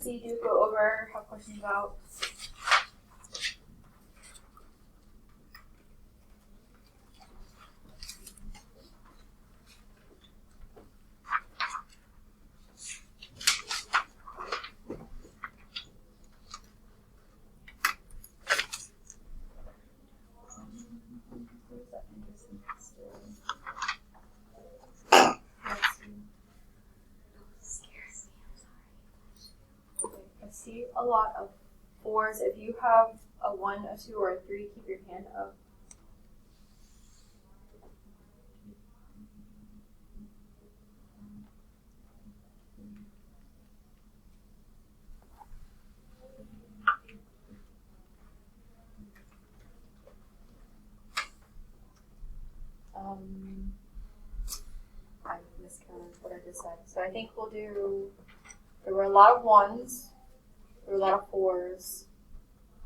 So you do go over, have questions about. See a lot of 4s. If you have a 1, a 2, or a 3, keep your hand up. I miscounted what I just said. So I think we'll do, there were a lot of 1s. There were a lot of 4s,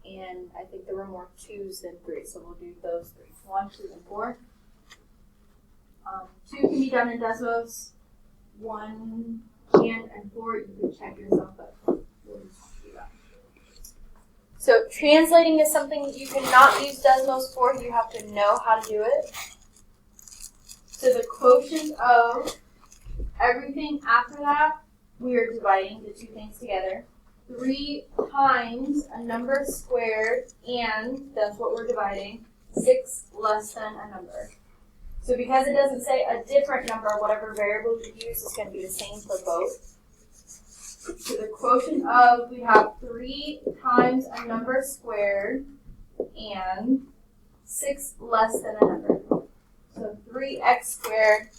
and I think there were more 2s than 3s, so we'll do those 3. 1, 2, and 4. 2 can be done in Desmos. 1 can, and 4 you can check yourself, but we'll just do that. So translating is something you cannot use Desmos for. You have to know how to do it. So the quotient of everything after that, we are dividing the two things together. 3 times a number squared, and that's what we're dividing, 6 less than a number. So because it doesn't say a different number, whatever variable you use is going to be the same for both. So the quotient of, we have 3 times a number squared, and 6 less than a number. So 3x squared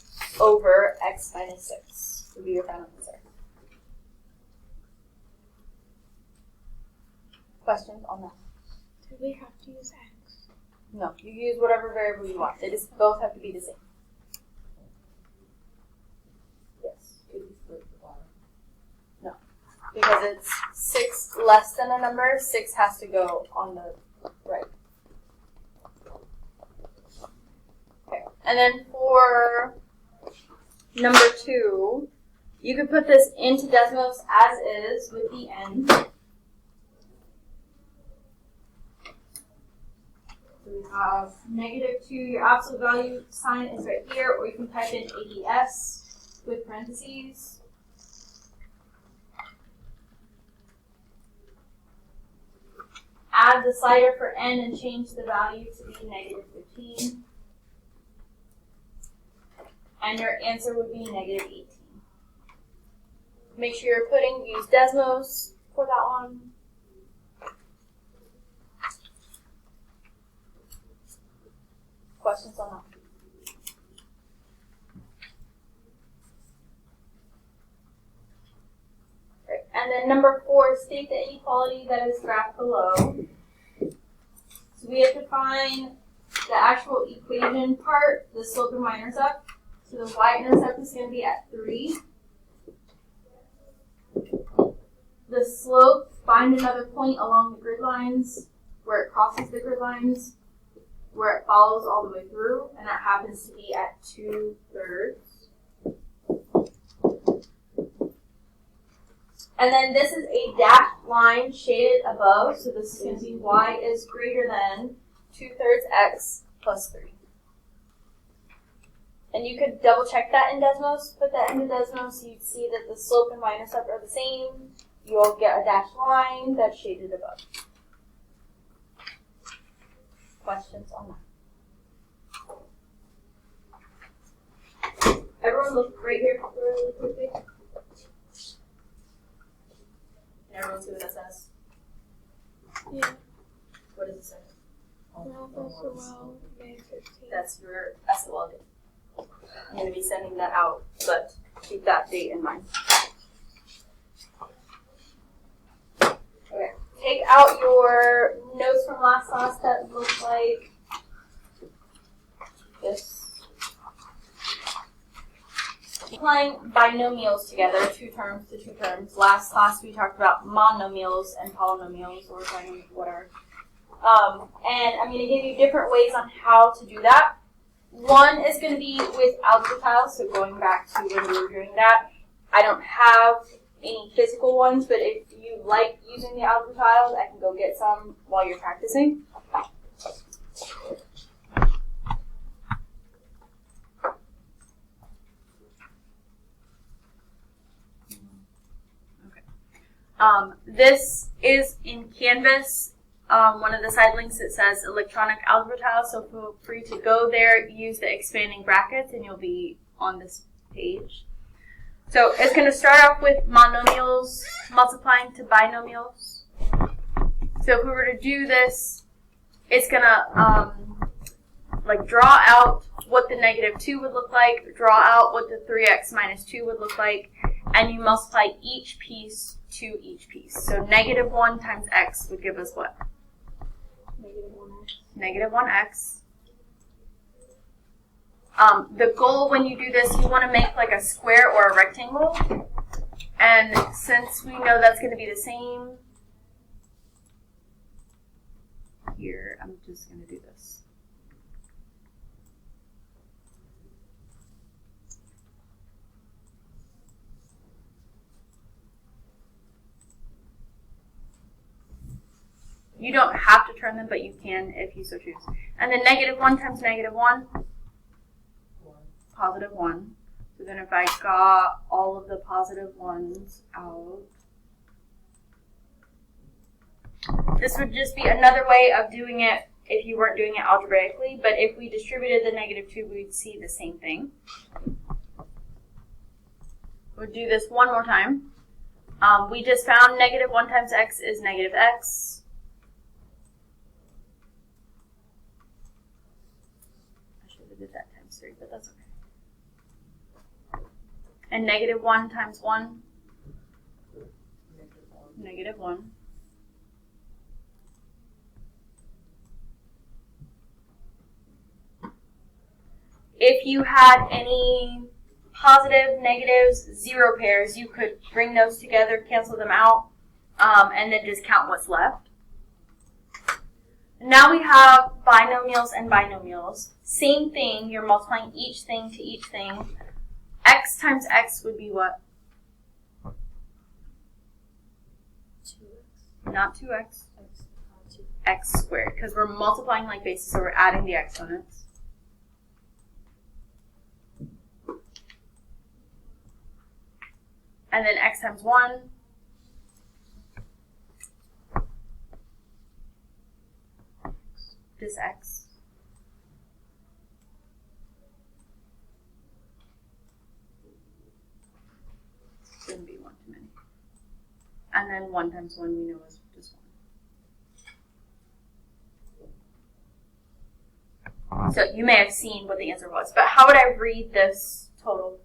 over x minus 6 would be your final answer. Questions on that? Do we have to use x? No, you use whatever variable you want. They just both have to be the same. Yes. No, because it's 6 less than a number. 6 has to go on the right. Okay, and then for number 2, you could put this into Desmos as is with the n. So we have -2, your absolute value sign is right here, or you can type in ADS with parentheses. Add the slider for n and change the value to be -15. And your answer would be -18. Make sure you're use Desmos for that one. Questions on that? Right. And then number 4, state the inequality that is graphed below. So we have to find the actual equation part, the slope and y-intercept. So the y-intercept is going to be at 3. The slope, find another point along the grid lines where it crosses the grid lines, where it follows all the way through, and that happens to be at 2/3. And then this is a dashed line shaded above, so this is going to be y is greater than 2/3 x plus 3. And you could double check that in Desmos, put that into Desmos, so you'd see that the slope and y-intercept are the same. You'll get a dashed line that's shaded above. Questions on that? Everyone look right here really quickly. And everyone see what that says? Yeah. What does it say? SOL, May 15th. That's your SOL date. I'm going to be sending that out, but keep that date in mind. Okay. Take out your notes from last class that look like this. Applying binomials together, 2 terms to 2 terms. Last class we talked about monomials and polynomials, or whatever. And I'm going to give you different ways on how to do that. One is going to be with algebra tiles, so going back to when we were doing that. I don't have any physical ones, but if you like using the algebra tiles, I can go get some while you're practicing. This is in Canvas. One of the side links that says electronic algebra tiles, so feel free to go there, use the expanding brackets, and you'll be on this page. So it's going to start off with monomials multiplying to binomials. So if we were to do this, it's going to like draw out what the negative 2 would look like, draw out what the 3x minus 2 would look like, and you multiply each piece to each piece. So negative 1 times x would give us what? Negative 1x. Negative 1x. The goal when you do this, you want to make like a square or a rectangle. And since we know that's going to be the same, here, I'm just going to do this. You don't have to turn them, but you can if you so choose. And then negative 1 times negative 1, positive 1. So then if I got all of the positive ones out, this would just be another way of doing it if you weren't doing it algebraically. But if we distributed the negative 2, we'd see the same thing. We'll do this one more time. We just found negative 1 times x is negative x. Did that times 3, but that's okay. And negative 1 times 1? Negative 1. If you had any positive, negatives, zero pairs, you could bring those together, cancel them out, and then just count what's left. Now we have binomials and binomials. Same thing, you're multiplying each thing to each thing. X times x would be what? 2x. Not 2x. X squared, because we're multiplying like bases, so we're adding the exponents. And then x times 1. Just x. Shouldn't be 1 too many. And then 1 times 1 we know is just 1. So you may have seen what the answer was, but how would I read this total?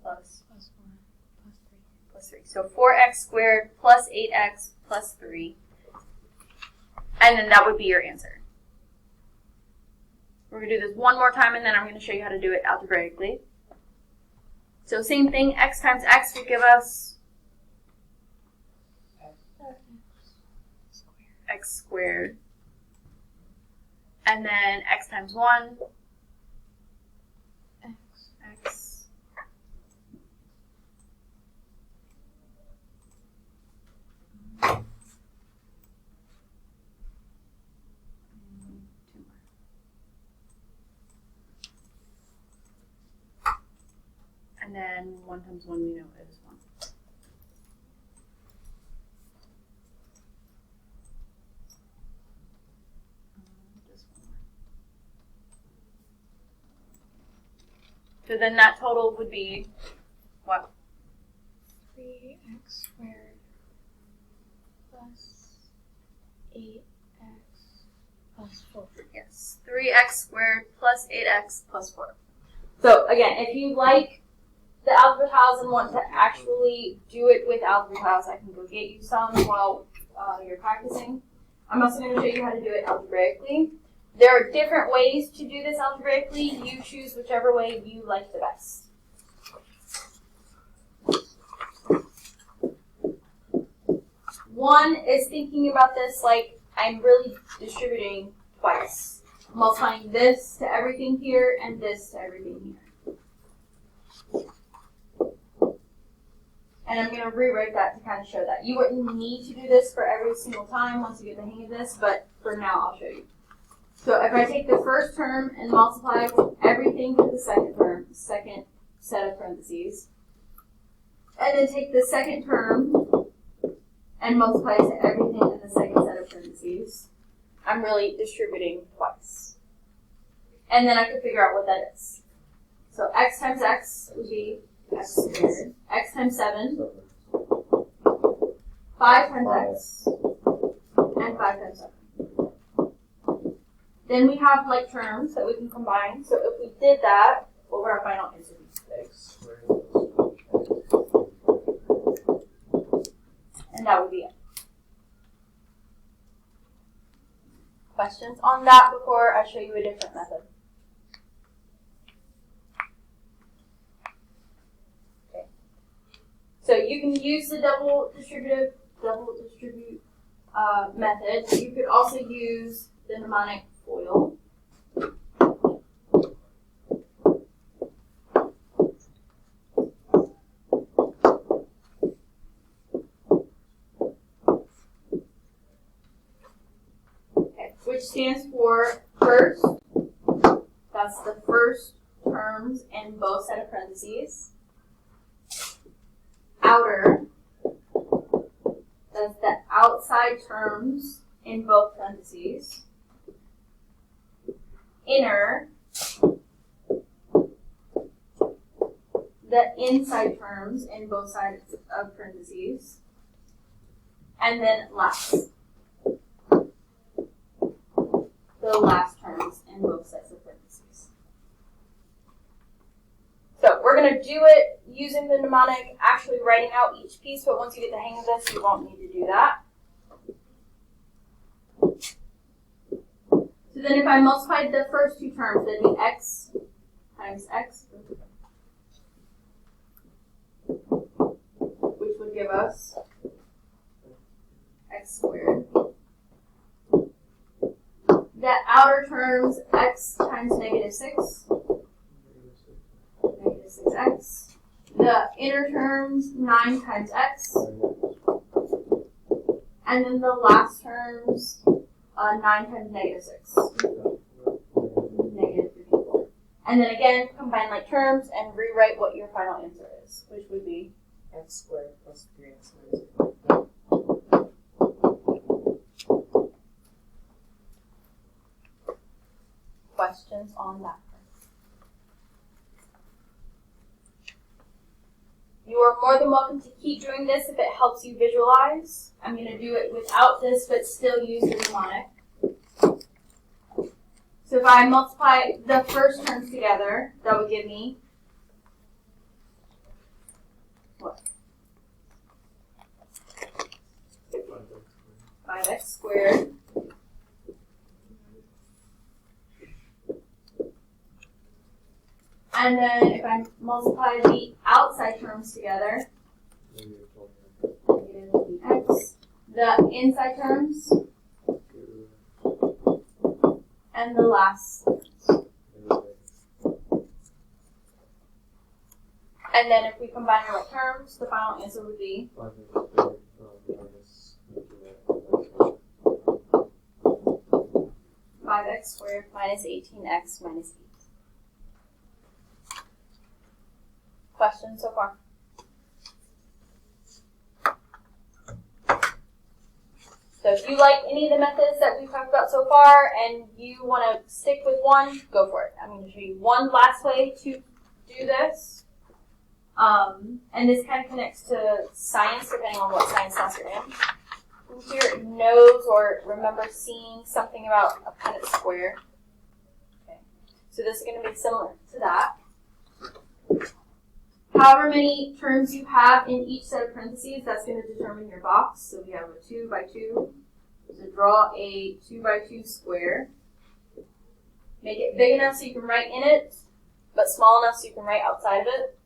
Plus 3. So 4x squared plus 8x plus 3. And then that would be your answer. We're going to do this one more time, and then I'm going to show you how to do it algebraically. So same thing, x times x would give us x squared. And then x times 1, x. And then 1 times 1 we know is 1. Just 1 more. So then that total would be what? 3x squared plus 8x plus 4. Yes, 3x squared plus 8x plus 4. So again, if you like the algebra tiles and want to actually do it with algebra tiles, I can go get you some while you're practicing. I'm also going to show you how to do it algebraically. There are different ways to do this algebraically. You choose whichever way you like the best. One is thinking about this like I'm really distributing twice. Multiplying this to everything here and this to everything here. And I'm going to rewrite that to kind of show that. You wouldn't need to do this for every single time once you get the hang of this, but for now I'll show you. So if I take the first term and multiply everything to the second term, second set of parentheses, and then take the second term and multiply it to everything in the second set of parentheses, I'm really distributing twice. And then I can figure out what that is. So x times x would be x squared. X times 7. 5 times x. And 5 times 7. Then we have like terms that we can combine. So if we did that, what would our final answer be? X squared. And that would be it. Questions on that before I show you a different method? Okay. So you can use the double distribute method. You could also use the mnemonic FOIL. Which stands for first. That's the first terms in both set of parentheses. Outer. That's the outside terms in both parentheses. Inner. The inside terms in both sides of parentheses. And then last. The last terms in both sets of parentheses. So we're going to do it using the mnemonic, actually writing out each piece, but once you get the hang of this, you won't need to do that. So then if I multiplied the first two terms, that'd be x times x, which would give us x squared. The outer terms, x times negative 6, negative 6x. The inner terms, 9 times x. And then the last terms, 9 times negative 6. Negative 54. And then again, combine like terms and rewrite what your final answer is, which would be X squared plus 3x minus 2. questions on that. You are more than welcome to keep doing this if it helps you visualize. I'm going to do it without this, but still use the mnemonic. So if I multiply the first terms together, that would give me what? 5x squared. And then if I multiply the outside terms together, negative 8x. The inside terms, and the last. And then if we combine our terms, the final answer would be 5x squared minus 18x minus 8. Questions so far? So if you like any of the methods that we've talked about so far and you want to stick with one, go for it. I'm going to show you one last way to do this. And this kind of connects to science, depending on what science class you're in. Who here knows or remembers seeing something about a Punnett square? Okay. So this is going to be similar to that. However many terms you have in each set of parentheses, that's going to determine your box. So we have a 2 by 2. So draw a 2 by 2 square. Make it big enough so you can write in it, but small enough so you can write outside of it.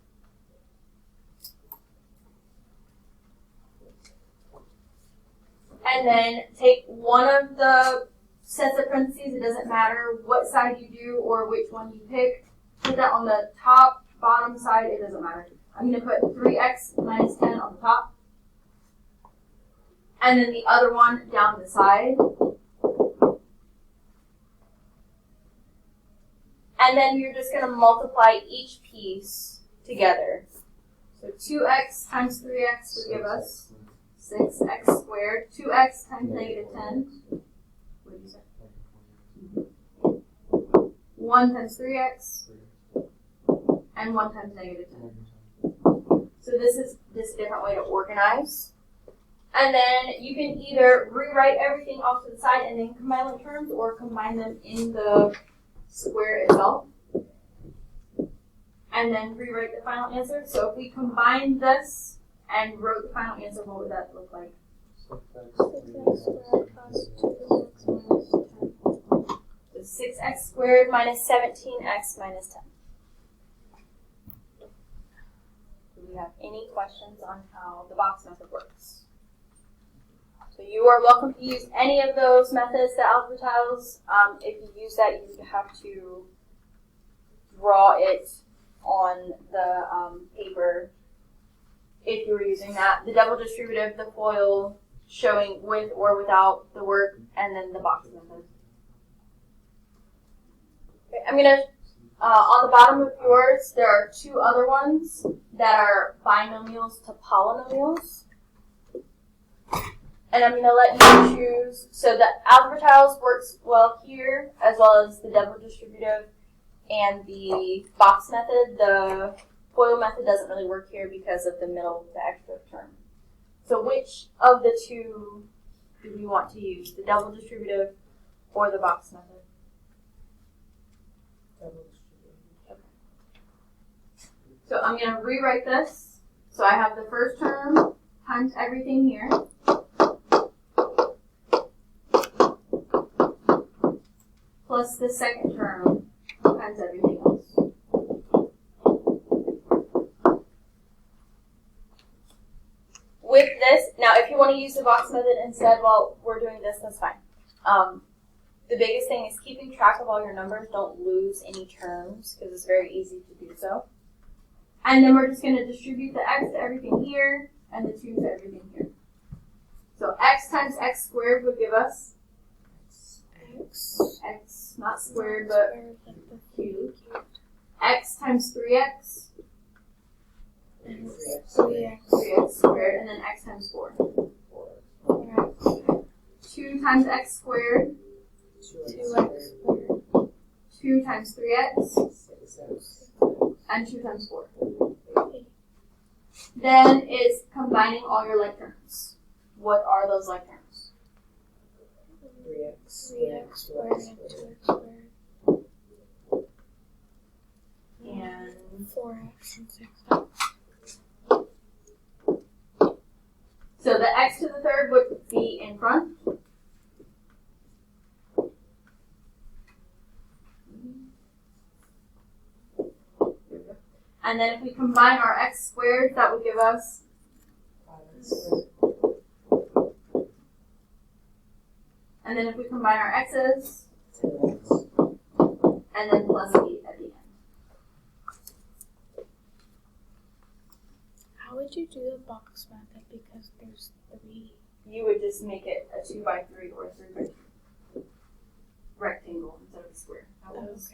and then take one of the sets of parentheses, it doesn't matter what side you do or which one you pick, put that on the top, bottom side, it doesn't matter. I'm going to put 3x minus 10 on the top, and then the other one down the side. And then you're just going to multiply each piece together. So 2x times 3x would give us 6x squared. 2x times negative 10. What did you say? 1 times 3x. And 1 times negative 10. So this is this different way to organize. And then you can either rewrite everything off to the side and then combine the terms, or combine them in the square itself. And then rewrite the final answer. So if we combine this and wrote the final answer, what would that look like? 6x squared plus 2x minus 10. So 6x squared minus 17x minus 10. Do we have any questions on how the box method works? So you are welcome to use any of those methods, the algebra tiles. If you use that, you have to draw it on the paper if you were using that. The double distributive, the FOIL, showing with or without the work, and then the box method. Okay, I'm going to, on the bottom of yours, there are two other ones that are binomials to polynomials. And I'm going to let you choose. So the algebra tiles works well here, as well as the double distributive and the box method. The FOIL method doesn't really work here because of the middle, the extra term. So which of the two do we want to use, the double distributive or the box method? Double distributive. Okay. So I'm going to rewrite this. So I have the first term times everything here. Plus the second term times everything else. With this, now if you want to use the box method instead while we're doing this, that's fine. The biggest thing is keeping track of all your numbers. Don't lose any terms because it's very easy to do so. And then we're just going to distribute the x to everything here and the 2 to everything here. So x times x squared would give us x, not squared, but cubed. X times 3x. And 3x. 3x squared, and then x times 4. 2 times x squared. 2x squared. 2 times 3x. And 2 times 4. Then it's combining all your like terms. What are those like terms? 3x squared and 2x squared. And 4x and 6x. so the x to the third would be in front. And then if we combine our x squared, that would give us 5x. and then if we combine our x's, 10x. and then plus 8 at the end. How would you do the box method? Because there's 3. You would just make it a 2 by 3 or a 3 by 2 rectangle instead of a square. That was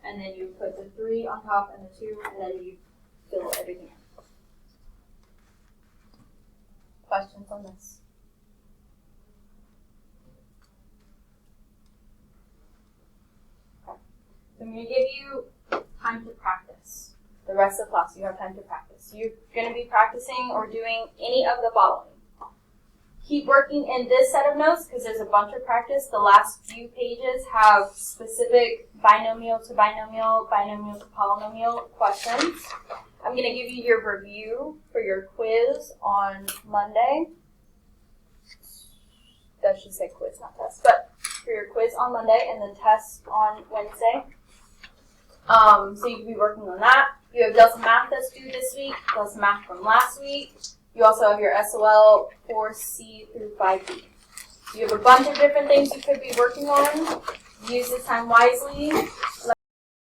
and then you put the 3 on top and the 2, and then you fill everything in. Questions on this? Okay. So I'm going to give you time to practice. The rest of the class, you have time to practice. You're going to be practicing or doing any of the following. Keep working in this set of notes because there's a bunch of practice. The last few pages have specific binomial to binomial, binomial to polynomial questions. I'm going to give you your review for your quiz on Monday. That should say quiz, not test. But for your quiz on Monday and then test on Wednesday. So you can be working on that. You have done some math that's due this week, plus math from last week. You also have your SOL 4C through 5B. You have a bunch of different things you could be working on. Use this time wisely.